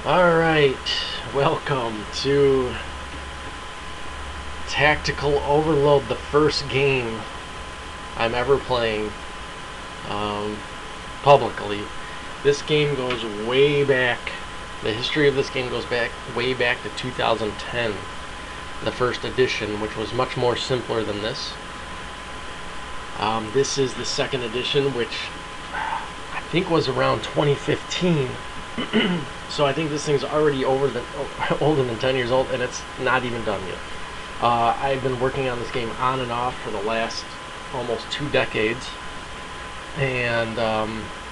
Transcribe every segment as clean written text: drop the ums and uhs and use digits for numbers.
Alright, welcome to Tactical Overload, the first game I'm ever playing publicly. This game goes way back. The history of this game goes way back to 2010, the first edition, which was much more simpler than this. This is the second edition, which I think was around 2015. So I think this thing's already older than 10 years old, and it's not even done yet. I've been working on this game on and off for the last almost 2 decades, and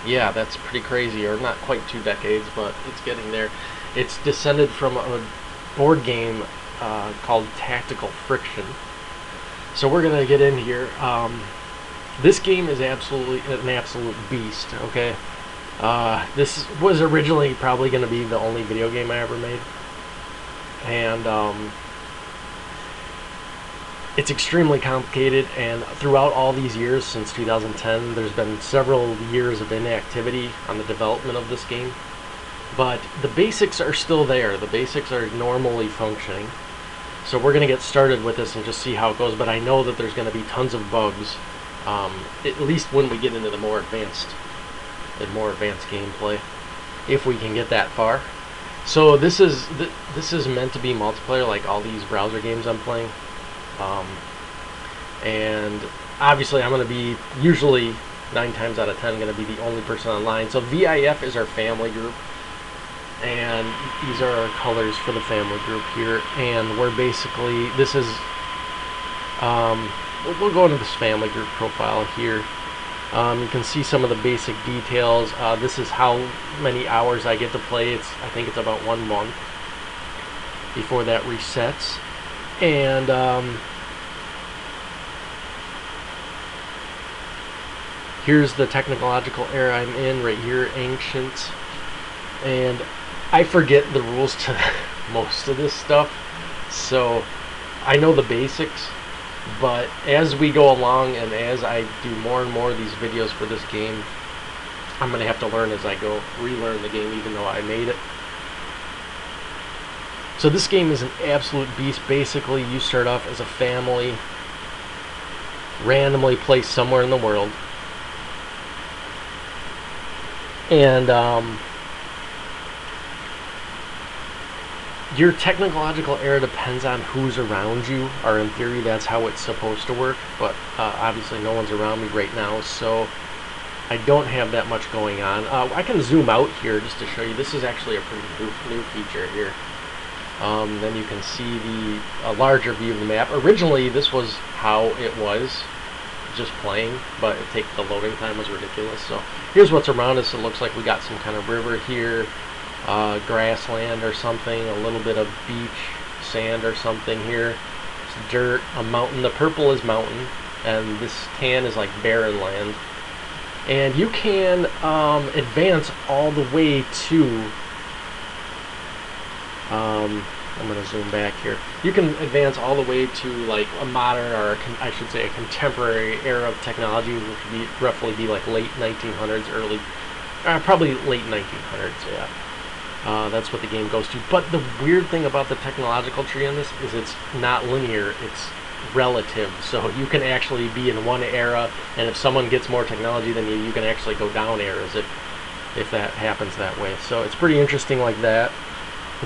yeah, that's pretty crazy. Or not quite 2 decades, but it's getting there. It's descended from a board game called Tactical Friction. So we're gonna get in here. This game is absolutely an absolute beast. Okay. This was originally probably going to be the only video game I ever made, and it's extremely complicated, and throughout all these years since 2010 there's been several years of inactivity on the development of this game, but the basics are still there. The basics are normally functioning, so we're going to get started with this and just see how it goes. But I know that there's going to be tons of bugs, at least when we get into the more advanced gameplay, if we can get that far. So this is meant to be multiplayer, like all these browser games I'm playing, and obviously I'm going to be, usually 9 times out of 10, going to be the only person online. So VIF is our family group, and these are our colors for the family group here, and we're basically, this is we'll go into this family group profile here. You can see some of the basic details. This is how many hours I get to play. I think it's about 1 month before that resets. And here's the technological era I'm in right here, Ancient. And I forget the rules to most of this stuff, so I know the basics. But as we go along, and as I do more and more of these videos for this game, I'm going to have to learn as I go, relearn the game even though I made it. So this game is an absolute beast. Basically, you start off as a family, randomly placed somewhere in the world, and your technological era depends on who's around you, or in theory that's how it's supposed to work, but obviously no one's around me right now, so I don't have that much going on. I can zoom out here just to show you. This is actually a pretty new feature here. Then you can see a larger view of the map. Originally this was how it was, just playing, but the loading time was ridiculous. So here's what's around us. It looks like we got some kind of river here, grassland or something, a little bit of beach, sand or something here. It's dirt, a mountain. The purple is mountain, and this tan is like barren land. And you can advance all the way to I'm going to zoom back here. You can advance all the way to like a modern, or I should say a contemporary era of technology, which would be roughly like late 1900s, probably late 1900s, yeah. That's what the game goes to. But the weird thing about the technological tree on this is it's not linear, it's relative. So you can actually be in one era, and if someone gets more technology than you can actually go down eras if that happens that way. So it's pretty interesting like that.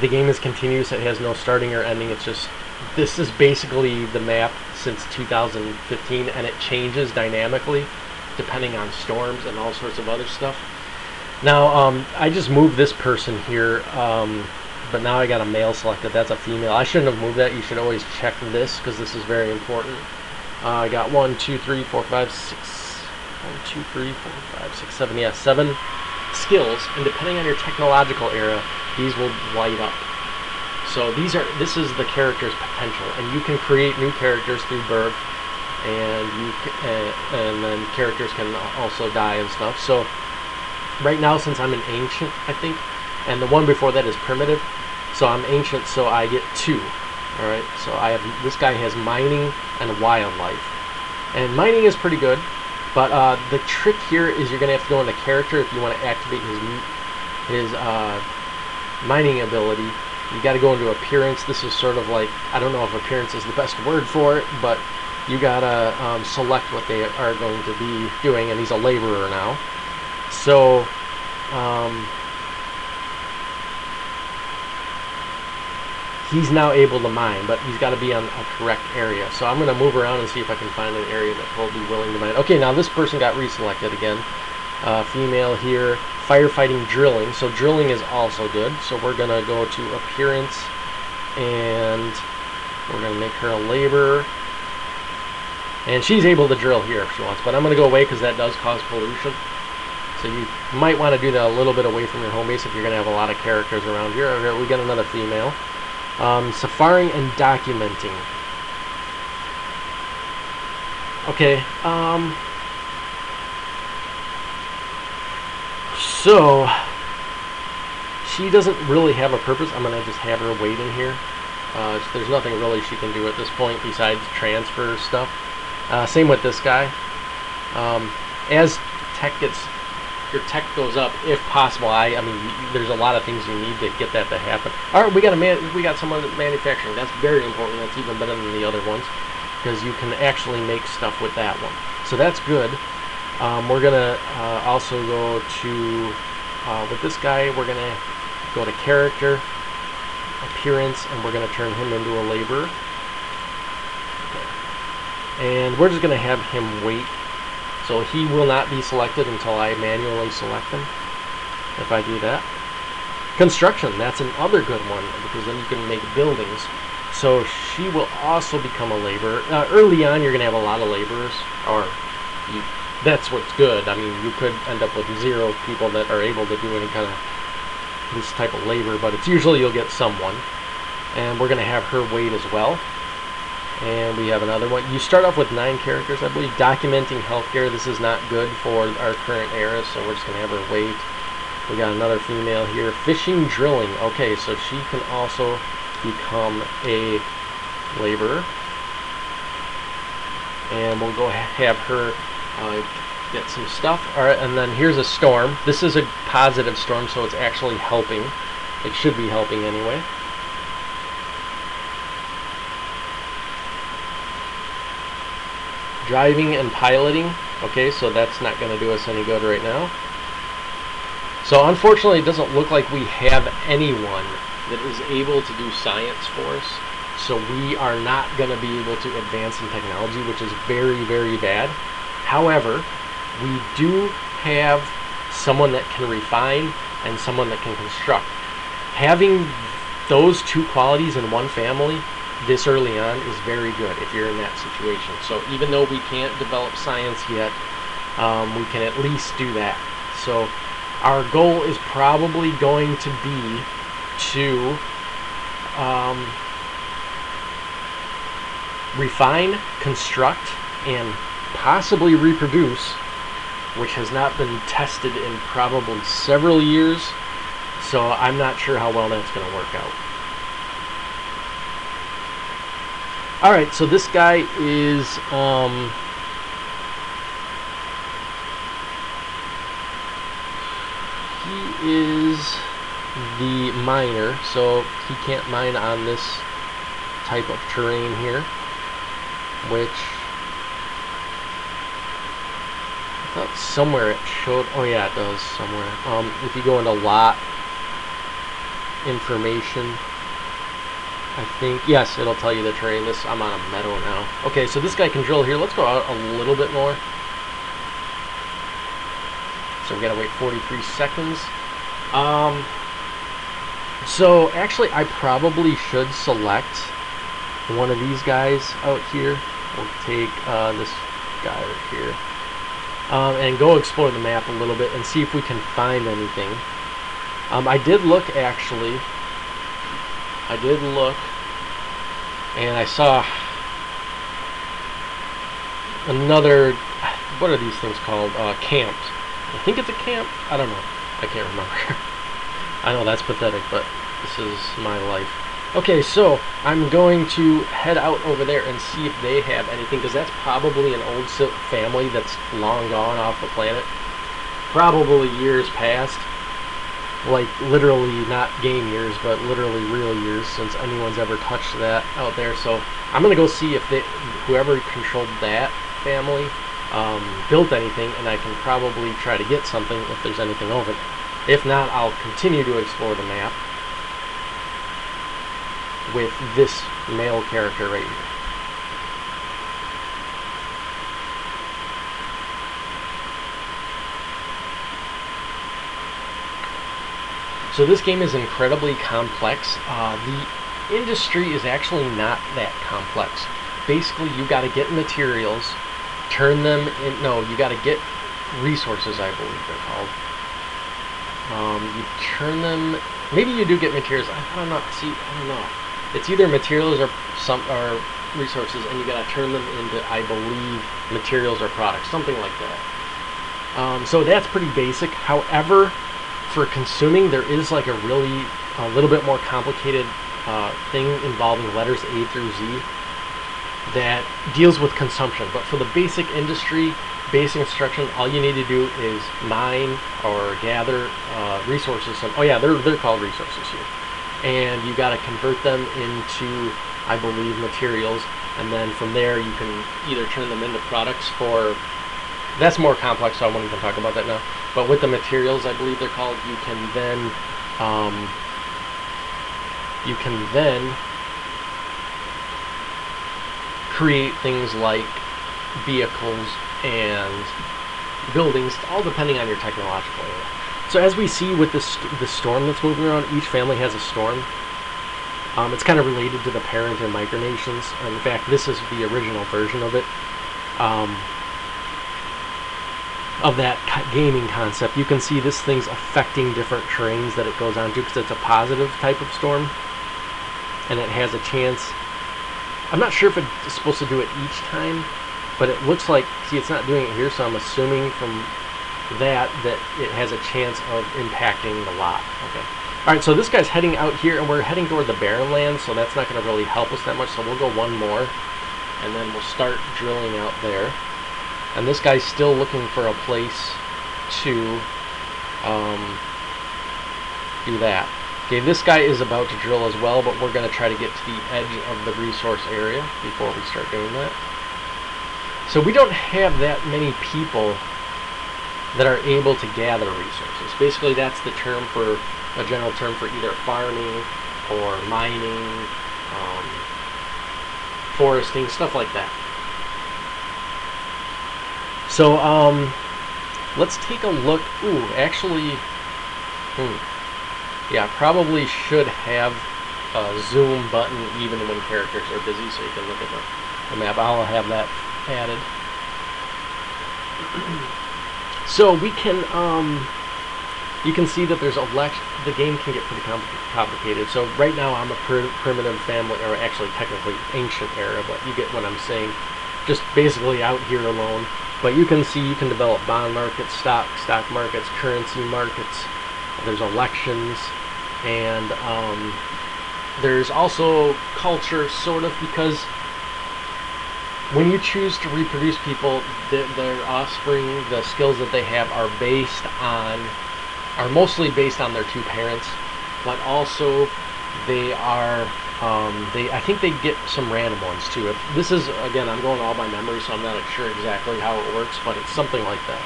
The game is continuous. It has no starting or ending. It's just, this is basically the map since 2015, and it changes dynamically depending on storms and all sorts of other stuff. Now, I just moved this person here, but now I got a male selected. That's a female. I shouldn't have moved that. You should always check this, because this is very important. I got 1, 2, 3, 4, 5, 6. 1, 2, 3, 4, 5, 6, 7. Yeah, 7 skills, and depending on your technological era, these will light up. So this is the character's potential, and you can create new characters through birth, and then characters can also die and stuff. So right now, since I'm an ancient, I think, and the one before that is primitive, so I'm ancient, so I get 2. All right, so this guy has mining and wildlife, and mining is pretty good. But the trick here is you're going to have to go into character if you want to activate his mining ability. You got to go into appearance. This is sort of like, I don't know if appearance is the best word for it, but you got to select what they are going to be doing, and he's a laborer now. So he's now able to mine, but he's got to be on a correct area. So I'm going to move around and see if I can find an area that will be willing to mine. Okay, now this person got reselected again. Female here, firefighting, drilling. So drilling is also good. So we're going to go to appearance, and we're going to make her a laborer. And she's able to drill here if she wants, but I'm going to go away because that does cause pollution. So you might want to do that a little bit away from your home base if you're going to have a lot of characters around here. Okay, we got another female. Safaring and documenting. Okay, so she doesn't really have a purpose. I'm going to just have her wait in here. There's nothing really she can do at this point besides transfer stuff. Same with this guy. As your tech goes up, if possible. I mean, there's a lot of things you need to get that to happen. All right, we got someone manufacturing. That's very important. That's even better than the other ones because you can actually make stuff with that one. So that's good. We're gonna also go to with this guy. We're gonna go to character, appearance, and we're gonna turn him into a laborer. And we're just going to have him wait. So he will not be selected until I manually select him, if I do that. Construction, that's another good one, because then you can make buildings. So she will also become a laborer. Early on, you're going to have a lot of laborers, that's what's good. I mean, you could end up with 0 people that are able to do any kind of this type of labor, but it's usually you'll get someone. And we're going to have her wait as well. And we have another one. You start off with 9 characters, I believe. Documenting healthcare. This is not good for our current era, so we're just going to have her wait. We got another female here. Fishing, drilling. Okay, so she can also become a laborer. And we'll go have her get some stuff. All right, and then here's a storm. This is a positive storm, so it's actually helping. It should be helping anyway. Driving and piloting. Okay, so that's not going to do us any good right now. So unfortunately, it doesn't look like we have anyone that is able to do science for us. So we are not going to be able to advance in technology, which is very, very bad. However, we do have someone that can refine and someone that can construct. Having those 2 qualities in one family this early on is very good if you're in that situation. So even though we can't develop science yet, we can at least do that. So our goal is probably going to be to refine, construct, and possibly reproduce, which has not been tested in probably several years. So I'm not sure how well that's going to work out. Alright, so this guy is he is the miner, so he can't mine on this type of terrain here, which I thought somewhere it showed. Oh yeah, it does somewhere. If you go into lot information, I think, yes, it'll tell you the terrain. I'm on a meadow now. Okay, so this guy can drill here. Let's go out a little bit more. So we gotta wait 43 seconds. So actually, I probably should select one of these guys out here. We'll take this guy right here. And go explore the map a little bit and see if we can find anything. I did look, actually. And I saw another, what are these things called? Camps. I think it's a camp. I don't know. I can't remember. I know that's pathetic, but this is my life. Okay, so I'm going to head out over there and see if they have anything, because that's probably an old family that's long gone off the planet. Probably years past. like literally not game years, but literally real years since anyone's ever touched that out there. So I'm gonna go see if whoever controlled that family built anything, and I can probably try to get something if there's anything over there. If not, I'll continue to explore the map with this male character right here. So this game is incredibly complex. The industry is actually not that complex. Basically, you got to get materials, turn them in. No, you got to get resources, I believe they're called. You turn them. Maybe you do get materials. I don't know. See, I don't know. It's either materials or resources, and you got to turn them into, I believe, materials or products, something like that. So that's pretty basic. However, for consuming, there is like a little bit more complicated thing involving letters A through Z that deals with consumption. But for the basic industry, basic instruction, all you need to do is mine or gather resources. Oh yeah, they're called resources here. And you got to convert them into, I believe, materials. And then from there, you can either turn them into products for... That's more complex, so I won't even talk about that now. But with the materials, I believe they're called, you can then create things like vehicles and buildings, all depending on your technological area. So as we see with the storm that's moving around, each family has a storm. It's kind of related to the parent and micronations. In fact, this is the original version of it. Of that gaming concept. You can see this thing's affecting different terrains that it goes onto because it's a positive type of storm, and it has a chance. I'm not sure if it's supposed to do it each time, but it looks like, see, it's not doing it here, so I'm assuming from that it has a chance of impacting the lot. Okay. Alright, so this guy's heading out here, and we're heading toward the barren land, so that's not going to really help us that much, so we'll go one more, and then we'll start drilling out there. And this guy's still looking for a place to do that. Okay, this guy is about to drill as well, but we're going to try to get to the edge of the resource area before we start doing that. So we don't have that many people that are able to gather resources. Basically, that's the term for, a general term for either farming or mining, foresting, stuff like that. So, let's take a look. Ooh, actually, yeah, probably should have a zoom button even when characters are busy, so you can look at the map. I'll have that added. So we can, you can see that there's the game can get pretty complicated. So right now I'm a primitive family, or actually technically ancient era, but you get what I'm saying. Just basically out here alone. But you can see you can develop bond markets, stock markets, currency markets. There's elections, and there's also culture, sort of, because when you choose to reproduce people, their offspring, the skills that they have are mostly based on their two parents, but also they are, I think they get some random ones too. This is, again, I'm going all by memory, so I'm not sure exactly how it works, but it's something like that.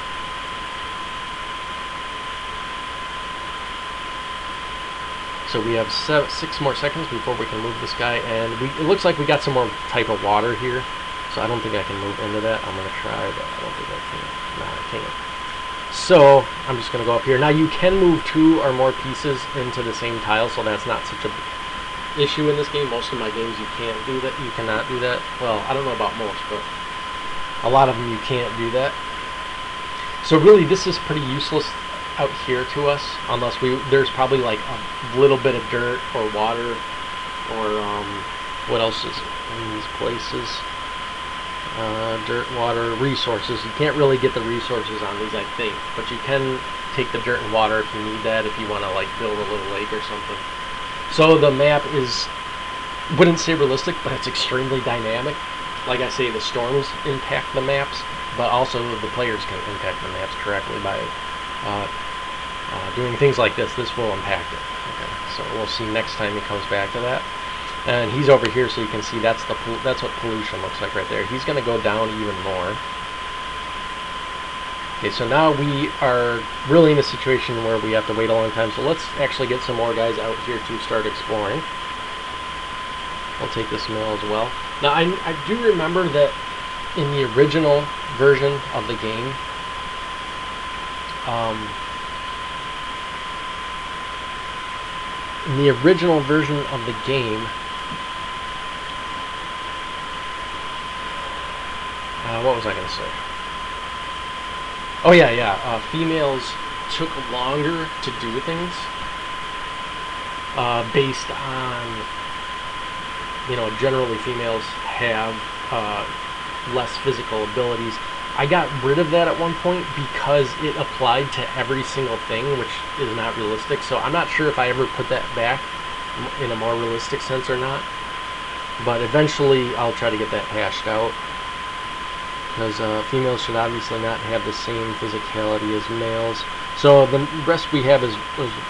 So we have 6 more seconds before we can move this guy, and it looks like we got some more type of water here, so I don't think I can move into that. I'm going to try, but I don't think I can. No, I can't. So I'm just going to go up here. Now you can move 2 or more pieces into the same tile, so that's not such a issue in this game. Most of my games you can't do that. You cannot do that. Well, I don't know about most, but a lot of them you can't do that. So really, this is pretty useless out here to us, unless there's probably like a little bit of dirt or water, or what else is in these places? Dirt, water, resources. You can't really get the resources on these, I think, but you can take the dirt and water if you need that, if you want to like build a little lake or something. So the map is, wouldn't say realistic, but it's extremely dynamic. Like I say, the storms impact the maps, but also the players can impact the maps correctly by doing things like this, this will impact it. Okay, so we'll see next time he comes back to that. And he's over here, so you can see that's what pollution looks like right there. He's going to go down even more. Okay, so now we are really in a situation where we have to wait a long time. So let's actually get some more guys out here to start exploring. We'll take this male as well. Now, I do remember that in the original version of the game, what was I going to say? Oh yeah. Females took longer to do things based on, generally females have less physical abilities. I got rid of that at one point because it applied to every single thing, which is not realistic. So I'm not sure if I ever put that back in a more realistic sense or not. But eventually I'll try to get that hashed out. Because females should obviously not have the same physicality as males. So the rest we have is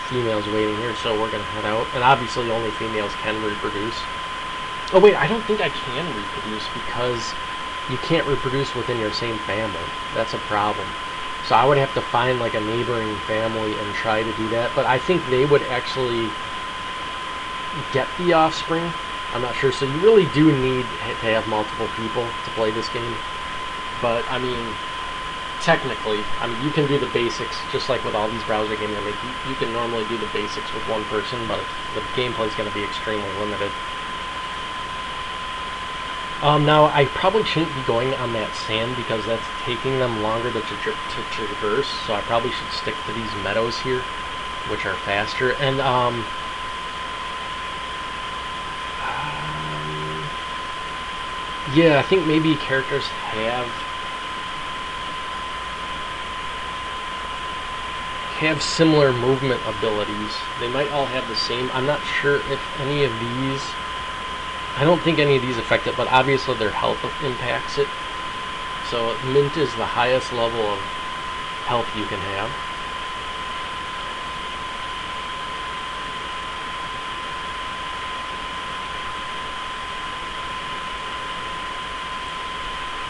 females waiting here, so we're going to head out. And obviously only females can reproduce. Oh wait, I don't think I can reproduce because you can't reproduce within your same family. That's a problem. So I would have to find like a neighboring family and try to do that. But I think they would actually get the offspring. I'm not sure. So you really do need to have multiple people to play this game. But, I mean, technically, you can do the basics, just like with all these browser games. You can normally do the basics with one person, but the gameplay is going to be extremely limited. Now, I probably shouldn't be going on that sand because that's taking them longer to traverse, so I probably should stick to these meadows here, which are faster. And, yeah, I think maybe characters have similar movement abilities. They might all have the same. I'm not sure if any of these, I don't think any of these affect it, but obviously their health impacts it. So mint is the highest level of health you can have.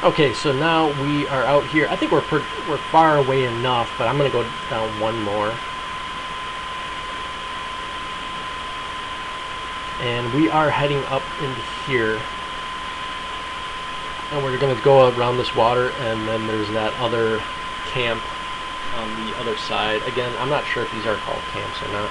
Okay, so now we are out here. I think we're far away enough, but I'm going to go down one more. And we are heading up into here. And we're going to go around this water, and then there's that other camp on the other side. Again, I'm not sure if these are called camps or not.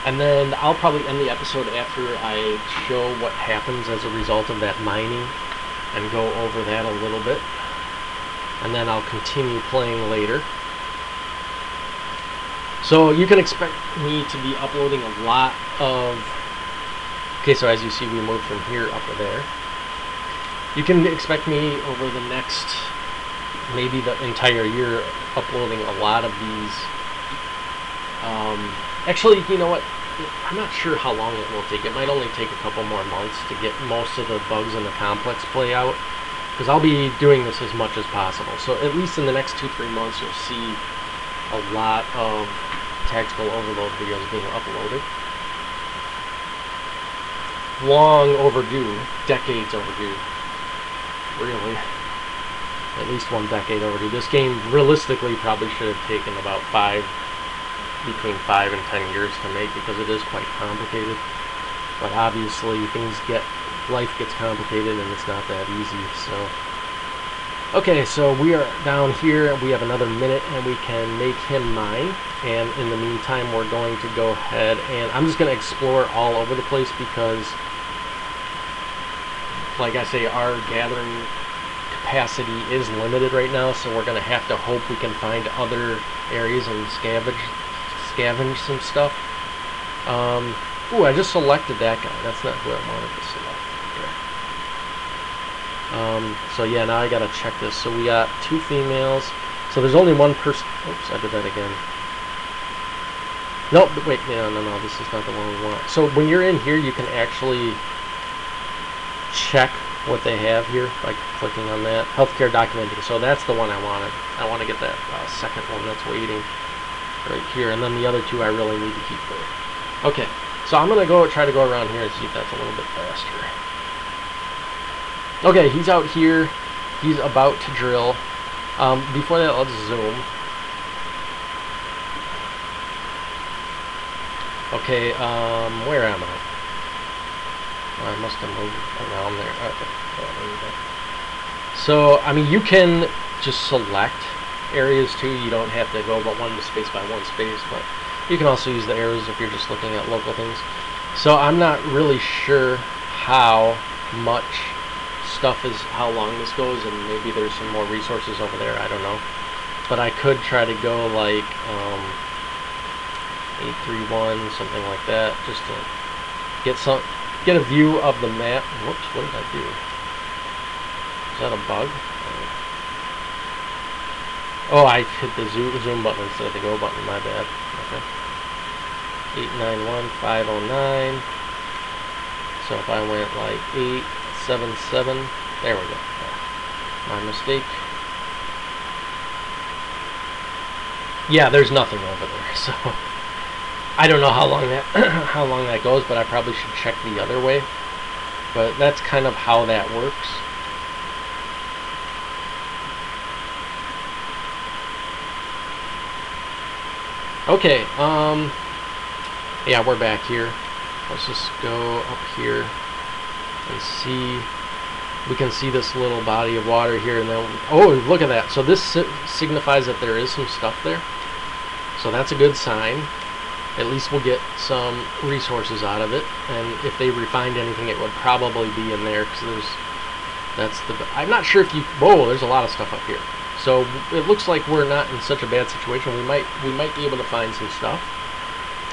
And then I'll probably end the episode after I show what happens as a result of that mining and go over that a little bit. And then I'll continue playing later. So you can expect me to be uploading a lot of... Okay, so as you see, we moved from here up to there. You can expect me over the next, maybe the entire year, uploading a lot of these. Actually, you know what? I'm not sure how long it will take. It might only take a couple more months to get most of the bugs in the complex play out. Because I'll be doing this as much as possible. So at least in the next 2-3 months, you'll see a lot of Tactical Overload videos being uploaded. Long overdue. Decades overdue. Really. At least 1 decade overdue. This game, realistically, probably should have taken about between 5 and 10 years to make because it is quite complicated. But obviously life gets complicated and it's not that easy. So okay, so we are down here. We have another minute and we can make him mine. And in the meantime, we're going to go ahead and I'm just going to explore all over the place because, like I say, our gathering capacity is limited right now. So we're going to have to hope we can find other areas and scavenge some stuff. Ooh, I just selected that guy. That's not who I wanted to select. So yeah, now I gotta check this. So we got 2 females. So there's only 1 person. Oops, I did that again. Nope, wait, no, this is not the one we want. So when you're in here, you can actually check what they have here by clicking on that. Healthcare documenting. So that's the one I wanted. I want to get that second one that's waiting right here. And then the other two I really need to keep there. Okay, so I'm going to try to go around here and see if that's a little bit faster. Okay, he's out here. He's about to drill. Before that, let's zoom. Okay, where am I? I must have moved around there. Okay. There we go. So, I mean, you can just select areas too. You don't have to go but one space by one space, but you can also use the arrows if you're just looking at local things. So I'm not really sure how much stuff is, how long this goes, and maybe there's some more resources over there. I don't know. But I could try to go like 831, something like that, just to get a view of the map. Whoops, what did I do? Is that a bug? Oh, I hit the zoom button instead of the go button, my bad. Okay. 891-509. So if I went like 877, there we go. My mistake. Yeah, there's nothing over there, so I don't know how long that how long that goes, but I probably should check the other way. But that's kind of how that works. Okay, yeah, we're back here. Let's just go up here and see. We can see this little body of water here, and then, oh, look at that. So this signifies that there is some stuff there. So that's a good sign. At least we'll get some resources out of it, and if they refined anything, it would probably be in there, because I'm not sure if you, whoa, there's a lot of stuff up here. So it looks like we're not in such a bad situation. We might be able to find some stuff.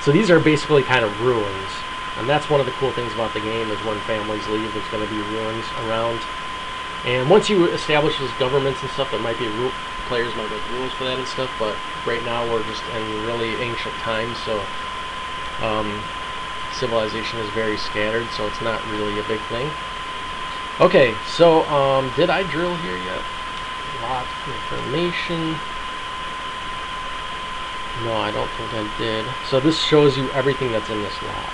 So these are basically kind of ruins, and that's one of the cool things about the game, is when families leave, there's going to be ruins around. And once you establish those governments and stuff, there might be players might make rules for that and stuff, but right now we're just in really ancient times, so civilization is very scattered, so it's not really a big thing. Okay, so did I drill here yet? Lot of information. No, I don't think I did. So this shows you everything that's in this lot.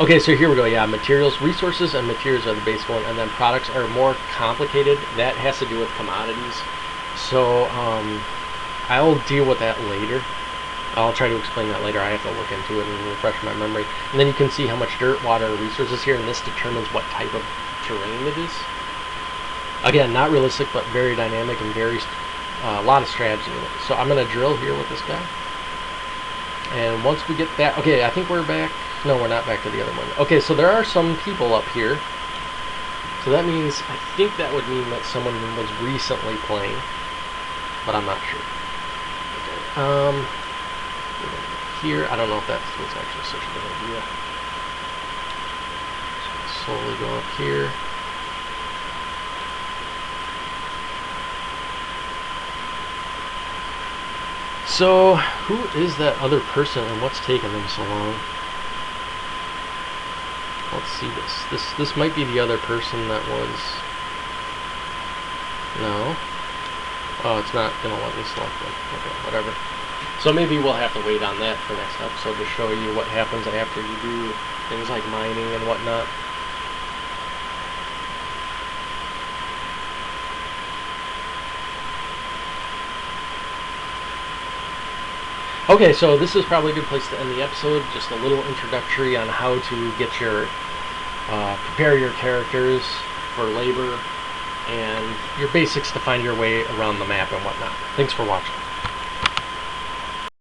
Okay, so here we go. Yeah, materials, resources, and materials are the base one, and then products are more complicated. That has to do with commodities. So I'll deal with that later. I'll try to explain that later. I have to look into it and refresh my memory. And then you can see how much dirt, water, and resources here, and this determines what type of terrain it is. Again, not realistic, but very dynamic and very a lot of strategy in it. So I'm going to drill here with this guy. And once we get that, okay, I think we're back. No, we're not back to the other one. Okay, so there are some people up here. So that means, I think that would mean that someone was recently playing, but I'm not sure. Okay, here, I don't know if that was actually such a good idea. So slowly go up here. So, who is that other person, and what's taking them so long? Let's see this. This might be the other person that was... No. Oh, it's not going to let me select them. Okay, whatever. So maybe we'll have to wait on that for next episode to show you what happens after you do things like mining and whatnot. Okay, so this is probably a good place to end the episode. Just a little introductory on how to get your, prepare your characters for labor, and your basics to find your way around the map and whatnot. Thanks for watching.